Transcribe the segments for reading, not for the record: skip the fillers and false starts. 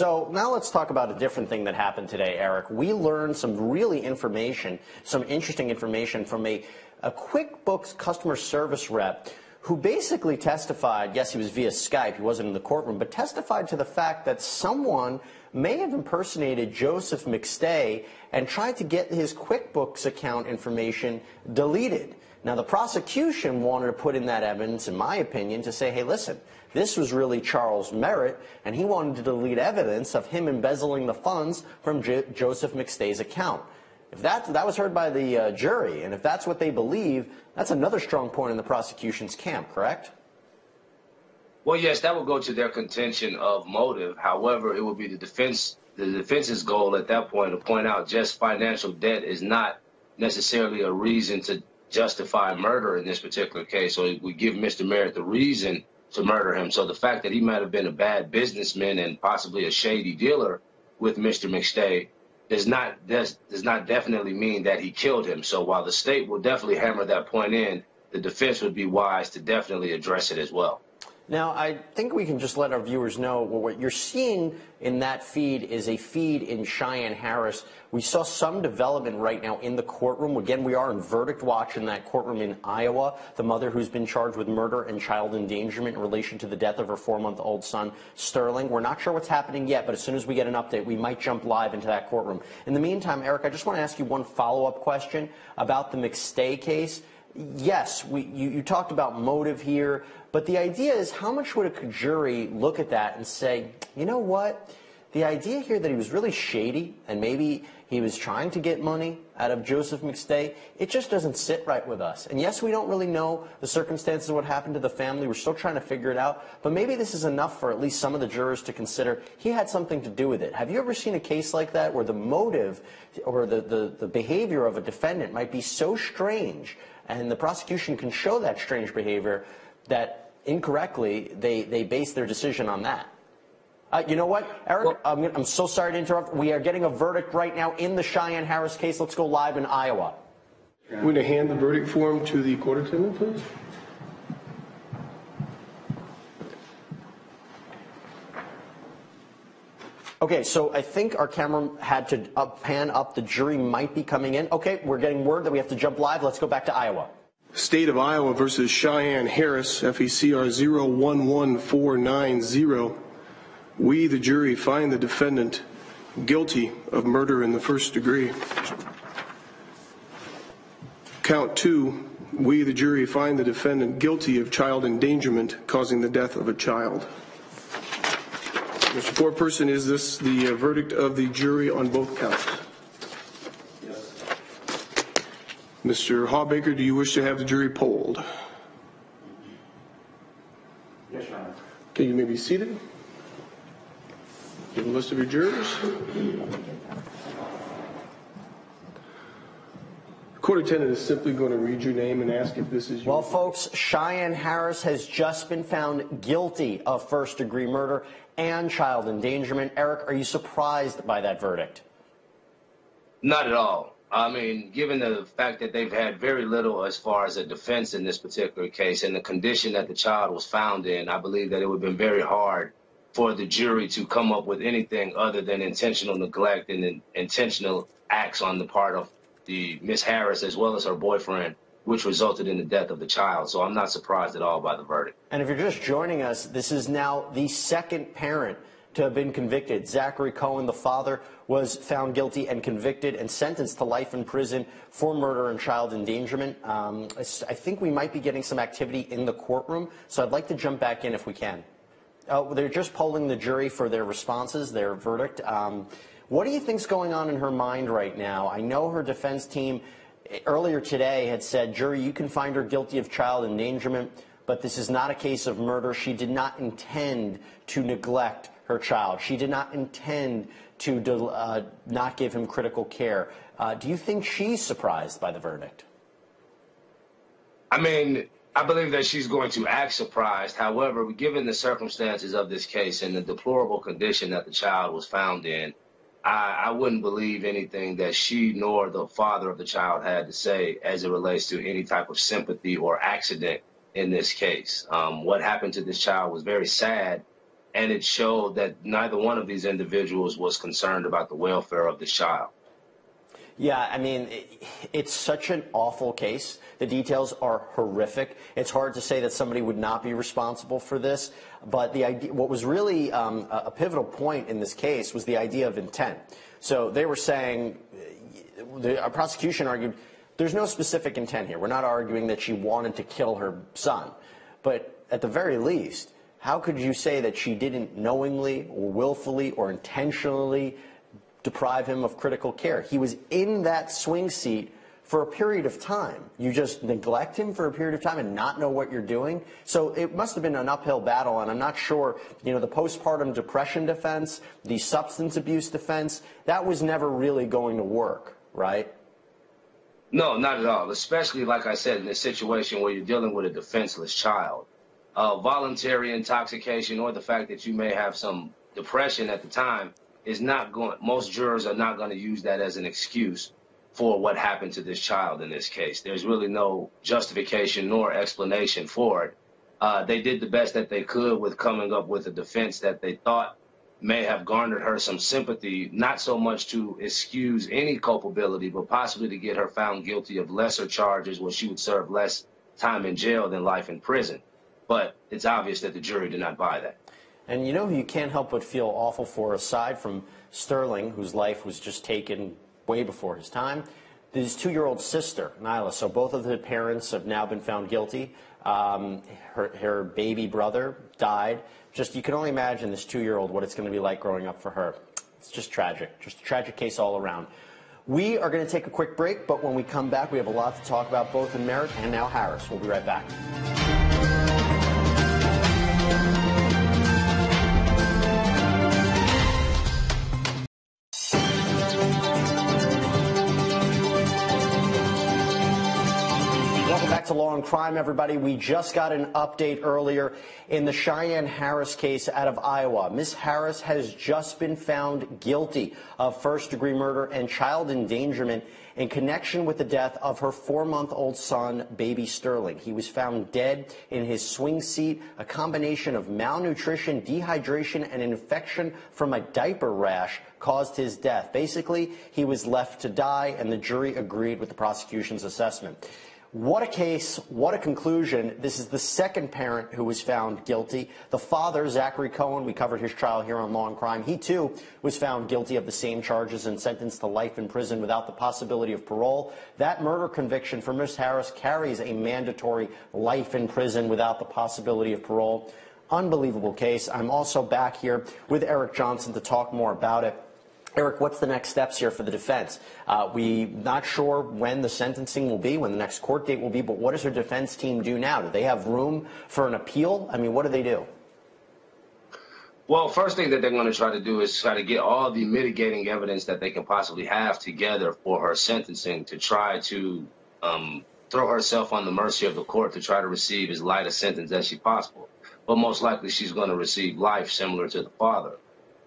So now let's talk about a different thing that happened today, Eric. We learned some really information, some interesting information from a QuickBooks customer service rep who basically testified, yes, he was via Skype, he wasn't in the courtroom, but testified to the fact that someone may have impersonated Joseph McStay and tried to get his QuickBooks account information deleted. Now, the prosecution wanted to put in that evidence, in my opinion, to say, hey, listen, this was really Charles Merritt, and he wanted to delete evidence of him embezzling the funds from Joseph McStay's account. If that was heard by the jury, and if that's what they believe, that's another strong point in the prosecution's camp, correct? Well, yes, that would go to their contention of motive. However, it would be the defense's goal at that point to point out just financial debt is not necessarily a reason to justify murder in this particular case. So we give Mr. Merritt the reason to murder him. So the fact that he might have been a bad businessman and possibly a shady dealer with Mr. McStay does not definitely mean that he killed him. So while the state will definitely hammer that point in, the defense would be wise to definitely address it as well. Now, I think we can just let our viewers know what you're seeing in that feed is a feed in Cheyenne Harris. We saw some development right now in the courtroom. Again, we are in verdict watch in that courtroom in Iowa. The mother who's been charged with murder and child endangerment in relation to the death of her 4-month-old son, Sterling. We're not sure what's happening yet, but as soon as we get an update, we might jump live into that courtroom. In the meantime, Eric, I just want to ask you one follow-up question about the McStay case. Yes, you talked about motive here, but the idea is how much would a jury look at that and say, you know what, the idea here that he was really shady and maybe he was trying to get money out of Joseph McStay, it just doesn't sit right with us. And yes, we don't really know the circumstances of what happened to the family. We're still trying to figure it out. But maybe this is enough for at least some of the jurors to consider he had something to do with it. Have you ever seen a case like that where the motive or the behavior of a defendant might be so strange and the prosecution can show that strange behavior that incorrectly they base their decision on that? You know what, Eric, I'm so sorry to interrupt. We are getting a verdict right now in the Cheyenne Harris case. Let's go live in Iowa. I'm going to hand the verdict form to the court attendant, please. Okay, so I think our camera had to pan up. The jury might be coming in. Okay, we're getting word that we have to jump live. Let's go back to Iowa. State of Iowa versus Cheyenne Harris, FECR 011490. We, the jury, find the defendant guilty of murder in the first degree. Count 2, we, the jury, find the defendant guilty of child endangerment causing the death of a child. Mr. Foreperson, is this the verdict of the jury on both counts? Yes. Mr. Hawbaker, do you wish to have the jury polled? Yes, Your Honor. Okay, you may be seated. Give a list of your jurors. The court attendant is simply going to read your name and ask if this is your... Well, folks, Cheyenne Harris has just been found guilty of first-degree murder and child endangerment. Eric, are you surprised by that verdict? Not at all. I mean, given the fact that they've had very little as far as a defense in this particular case and the condition that the child was found in, I believe that it would have been very hard for the jury to come up with anything other than intentional neglect and intentional acts on the part of the Miss Harris as well as her boyfriend, which resulted in the death of the child. So I'm not surprised at all by the verdict. And if you're just joining us, this is now the second parent to have been convicted. Zachary Cohen, the father, was found guilty and convicted and sentenced to life in prison for murder and child endangerment. I think we might be getting some activity in the courtroom, so I'd like to jump back in if we can. They're just polling the jury for their responses, their verdict. What do you think's going on in her mind right now? I know her defense team earlier today had said, jury, you can find her guilty of child endangerment, but this is not a case of murder. She did not intend to neglect her child. She did not intend to not give him critical care. Do you think she's surprised by the verdict? I mean, I believe that she's going to act surprised. However, given the circumstances of this case and the deplorable condition that the child was found in, I wouldn't believe anything that she nor the father of the child had to say as it relates to any type of sympathy or accident in this case. What happened to this child was very sad, and it showed that neither one of these individuals was concerned about the welfare of the child. Yeah, I mean, it's such an awful case. The details are horrific. It's hard to say that somebody would not be responsible for this, but the idea, what was really a pivotal point in this case was the idea of intent. So they were saying, the prosecution argued, there's no specific intent here. We're not arguing that she wanted to kill her son, but at the very least, how could you say that she didn't knowingly or willfully or intentionally deprive him of critical care? He was in that swing seat for a period of time. You just neglect him for a period of time and not know what you're doing. So it must have been an uphill battle, and I'm not sure, you know, the postpartum depression defense, the substance abuse defense, that was never really going to work, right? No, not at all, especially, like I said, in a situation where you're dealing with a defenseless child. Voluntary intoxication or the fact that you may have some depression at the time is not going, most jurors are not going to use that as an excuse for what happened to this child in this case. There's really no justification nor explanation for it. They did the best that they could with coming up with a defense that they thought may have garnered her some sympathy, not so much to excuse any culpability, but possibly to get her found guilty of lesser charges where she would serve less time in jail than life in prison. But it's obvious that the jury did not buy that. And you know who you can't help but feel awful for, aside from Sterling, whose life was just taken way before his time, his 2-year-old sister, Nyla. So both of the parents have now been found guilty. Her baby brother died. Just, you can only imagine this 2-year-old, what it's going to be like growing up for her. It's just tragic. Just a tragic case all around. We are going to take a quick break, but when we come back, we have a lot to talk about, both in Merritt and now Harris. We'll be right back. To Law and Crime, everybody. We just got an update earlier in the Cheyenne Harris case out of Iowa. Miss Harris has just been found guilty of first-degree murder and child endangerment in connection with the death of her 4-month-old son, baby Sterling. He was found dead in his swing seat. A combination of malnutrition, dehydration, and an infection from a diaper rash caused his death. Basically, he was left to die, and the jury agreed with the prosecution's assessment. What a case, what a conclusion. This is the second parent who was found guilty. The father, Zachary Cohen, we covered his trial here on Law and Crime. He, too, was found guilty of the same charges and sentenced to life in prison without the possibility of parole. That murder conviction for Miss Harris carries a mandatory life in prison without the possibility of parole. Unbelievable case. I'm also back here with Eric Johnson to talk more about it. Eric, what's the next steps here for the defense? We're not sure when the sentencing will be, when the next court date will be, but what does her defense team do now? Do they have room for an appeal? I mean, what do they do? Well, first thing that they're going to try to do is try to get all the mitigating evidence that they can possibly have together for her sentencing to try to throw herself on the mercy of the court to try to receive as light a sentence as she possible. But most likely she's going to receive life similar to the father.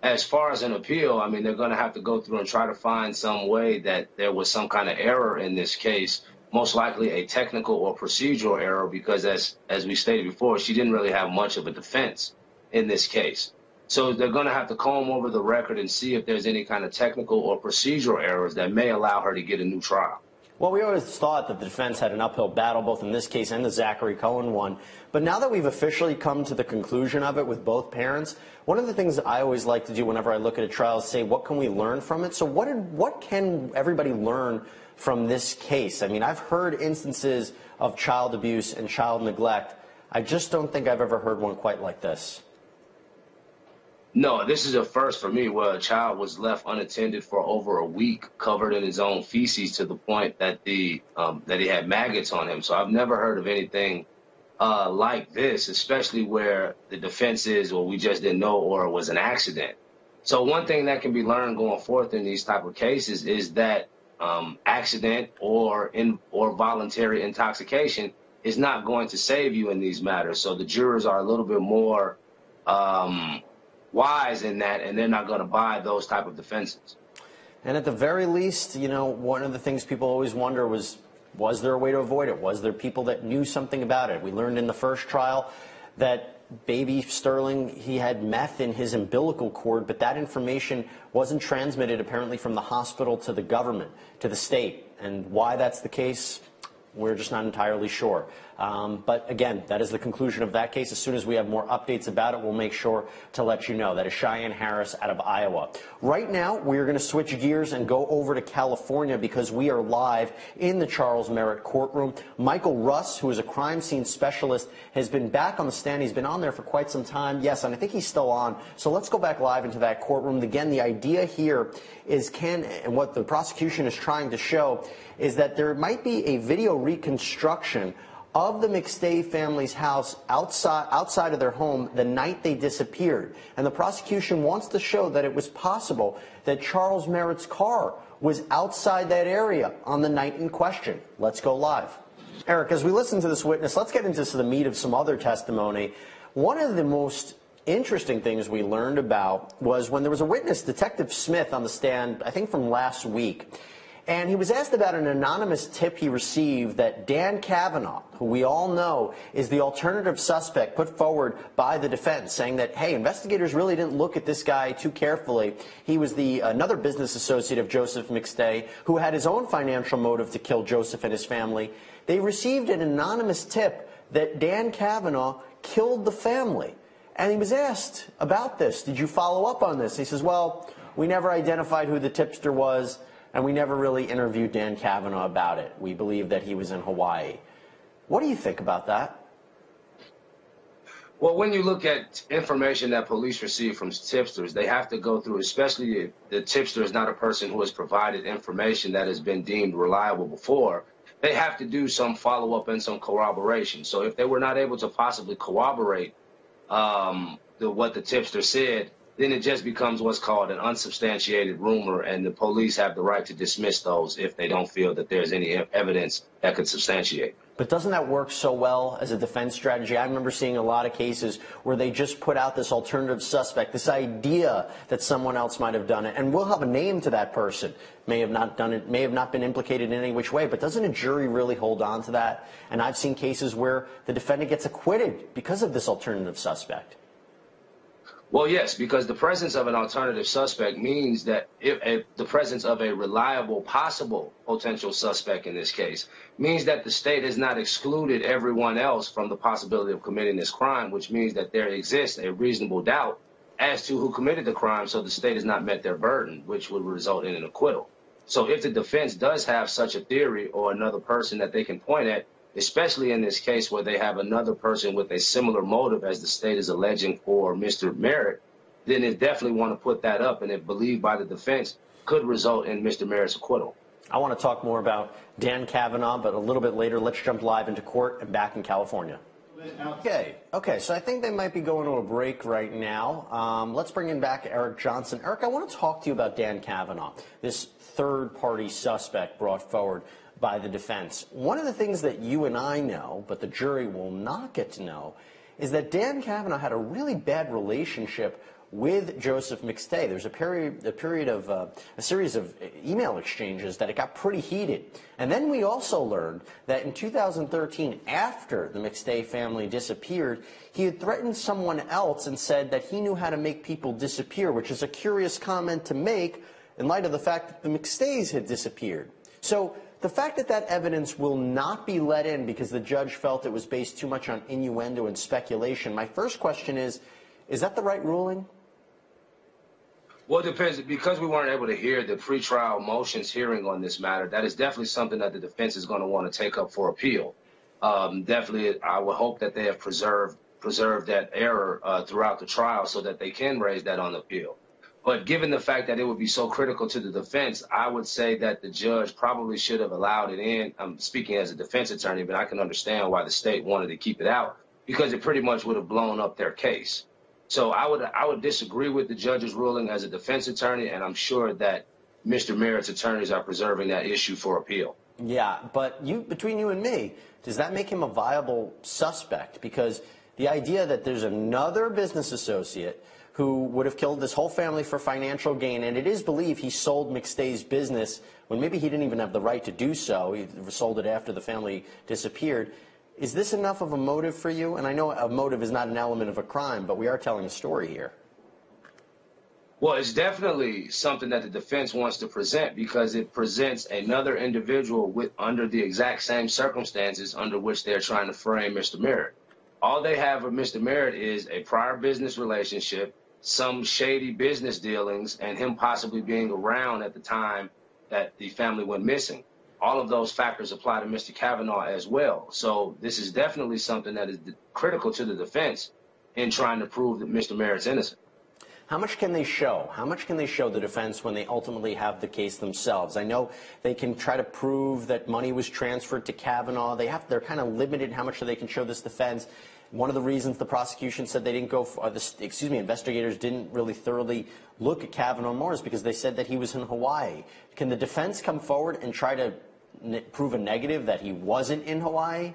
As far as an appeal, I mean, they're going to have to go through and try to find some way that there was some kind of error in this case, most likely a technical or procedural error, because as we stated before, she didn't really have much of a defense in this case. So they're going to have to comb over the record and see if there's any kind of technical or procedural errors that may allow her to get a new trial. Well, we always thought that the defense had an uphill battle, both in this case and the Zachary Cohen one. But now that we've officially come to the conclusion of it with both parents, one of the things that I always like to do whenever I look at a trial is say, what can we learn from it? So what can everybody learn from this case? I mean, I've heard instances of child abuse and child neglect. I just don't think I've ever heard one quite like this. No, this is a first for me, where a child was left unattended for over a week, covered in his own feces to the point that he had maggots on him. So I've never heard of anything like this, especially where the defense is, well, we just didn't know, or it was an accident. So one thing that can be learned going forth in these type of cases is that accident or voluntary intoxication is not going to save you in these matters. So the jurors are a little bit more wise in that, and they're not going to buy those type of defenses. And at the very least, you know, one of the things people always wonder was there a way to avoid it? Was there people that knew something about it? We learned in the first trial that baby Sterling, he had meth in his umbilical cord, but that information wasn't transmitted apparently from the hospital to the government, to the state. And why that's the case, we're just not entirely sure. But again, that is the conclusion of that case. As soon as we have more updates about it, we'll make sure to let you know. That is Cheyenne Harris out of Iowa. Right now, we're going to switch gears and go over to California because we are live in the Charles Merritt courtroom. Michael Russ, who is a crime scene specialist, has been back on the stand. He's been on there for quite some time. Yes, and I think he's still on. So let's go back live into that courtroom. Again, the idea here is and what the prosecution is trying to show is that there might be a video reconstruction of the McStay family's house outside of their home the night they disappeared. And the prosecution wants to show that it was possible that Charles Merritt's car was outside that area on the night in question. Let's go live. Eric, as we listen to this witness, let's get into the meat of some other testimony. One of the most interesting things we learned about was when there was a witness, Detective Smith, on the stand, I think from last week. And he was asked about an anonymous tip he received that Dan Kavanaugh, who we all know is the alternative suspect put forward by the defense, saying that, hey, investigators really didn't look at this guy too carefully. He was another business associate of Joseph McStay who had his own financial motive to kill Joseph and his family. They received an anonymous tip that Dan Kavanaugh killed the family. And he was asked about this. Did you follow up on this? He says, well, we never identified who the tipster was, and we never really interviewed Dan Kavanaugh about it. We believe that he was in Hawaii. What do you think about that? Well, when you look at information that police receive from tipsters, they have to go through, especially if the tipster is not a person who has provided information that has been deemed reliable before, they have to do some follow-up and some corroboration. So if they were not able to possibly corroborate what the tipster said, then it just becomes what's called an unsubstantiated rumor, and the police have the right to dismiss those if they don't feel that there's any evidence that could substantiate. But doesn't that work so well as a defense strategy? I remember seeing a lot of cases where they just put out this alternative suspect, this idea that someone else might have done it, and we'll have a name to that person. May have not done it, may have not been implicated in any which way, but doesn't a jury really hold on to that? And I've seen cases where the defendant gets acquitted because of this alternative suspect. Well, yes, because the presence of an alternative suspect means that the presence of a reliable, possible potential suspect in this case means that the state has not excluded everyone else from the possibility of committing this crime, which means that there exists a reasonable doubt as to who committed the crime, so the state has not met their burden, which would result in an acquittal. So if the defense does have such a theory or another person that they can point at, especially in this case where they have another person with a similar motive as the state is alleging for Mr. Merritt, then they definitely want to put that up, and if believed by the defense, could result in Mr. Merritt's acquittal. I want to talk more about Dan Kavanaugh, but a little bit later. Let's jump live into court and back in California. Okay, so I think they might be going to a break right now. Let's bring in back Eric Johnson. Eric, I want to talk to you about Dan Kavanaugh, this third-party suspect brought forward by the defense. One of the things that you and I know, but the jury will not get to know, is that Dan Kavanaugh had a really bad relationship with Joseph McStay. There's a series of email exchanges that it got pretty heated. And then we also learned that in 2013, after the McStay family disappeared, he had threatened someone else and said that he knew how to make people disappear, which is a curious comment to make in light of the fact that the McStays had disappeared. So the fact that that evidence will not be let in because the judge felt it was based too much on innuendo and speculation, my first question is that the right ruling? Well, it depends. Because we weren't able to hear the pretrial motions hearing on this matter, that is definitely something that the defense is going to want to take up for appeal. Definitely, I would hope that they have preserved that error throughout the trial so that they can raise that on appeal. But given the fact that it would be so critical to the defense, I would say that the judge probably should have allowed it in. I'm speaking as a defense attorney, but I can understand why the state wanted to keep it out, because it pretty much would have blown up their case. So I would disagree with the judge's ruling as a defense attorney, and I'm sure that Mr. Merritt's attorneys are preserving that issue for appeal. Yeah, but between you and me, does that make him a viable suspect? Because the idea that there's another business associate who would have killed this whole family for financial gain, and it is believed he sold McStay's business when maybe he didn't even have the right to do so. He sold it after the family disappeared. Is this enough of a motive for you? And I know a motive is not an element of a crime, but we are telling a story here. Well, it's definitely something that the defense wants to present because it presents another individual under the exact same circumstances under which they're trying to frame Mr. Merritt. All they have of Mr. Merritt is a prior business relationship, some shady business dealings, and him possibly being around at the time that the family went missing. All of those factors apply to Mr. Kavanaugh as well. So this is definitely something that is critical to the defense in trying to prove that Mr. Merritt's innocent. How much can they show? How much can they show the defense when they ultimately have the case themselves? I know they can try to prove that money was transferred to Kavanaugh. They're kind of limited in how much they can show this defense. One of the reasons the prosecution said they didn't go, investigators didn't really thoroughly look at Kavanaugh more is because they said that he was in Hawaii. Can the defense come forward and try to prove a negative that he wasn't in Hawaii?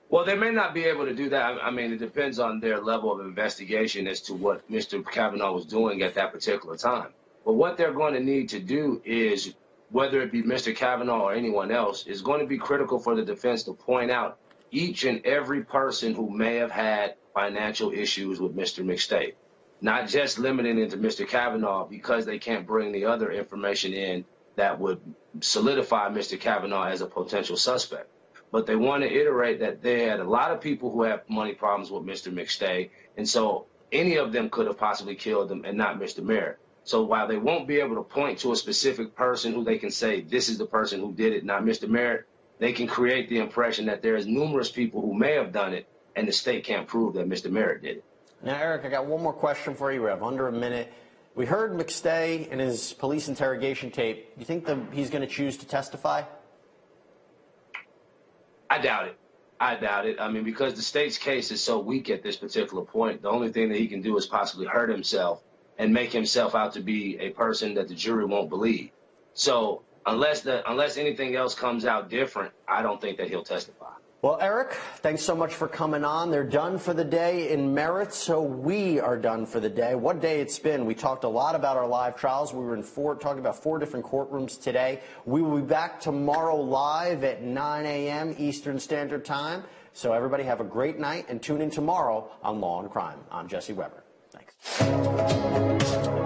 Well, they may not be able to do that. I mean, it depends on their level of investigation as to what Mr. Kavanaugh was doing at that particular time. But what they're going to need to do is, whether it be Mr. Kavanaugh or anyone else, is going to be critical for the defense to point out each and every person who may have had financial issues with Mr. McStay, not just limiting it to Mr. Kavanaugh because they can't bring the other information in that would solidify Mr. Kavanaugh as a potential suspect. But they want to iterate that they had a lot of people who have money problems with Mr. McStay, and so any of them could have possibly killed him and not Mr. Merritt. So while they won't be able to point to a specific person who they can say, this is the person who did it, not Mr. Merritt, they can create the impression that there is numerous people who may have done it, and the state can't prove that Mr. Merritt did it. Now, Eric, I got one more question for you. We have under a minute. We heard McStay in his police interrogation tape. You think he's going to choose to testify? I doubt it. I doubt it. I mean, because the state's case is so weak at this particular point, the only thing that he can do is possibly hurt himself and make himself out to be a person that the jury won't believe. So unless anything else comes out different, I don't think that he'll testify. Well, Eric, thanks so much for coming on. They're done for the day in Merritt, so we are done for the day. What day it's been. We talked a lot about our live trials. We were talking about 4 different courtrooms today. We will be back tomorrow live at 9 a.m. Eastern Standard Time. So everybody have a great night and tune in tomorrow on Law and Crime. I'm Jesse Weber. Thanks.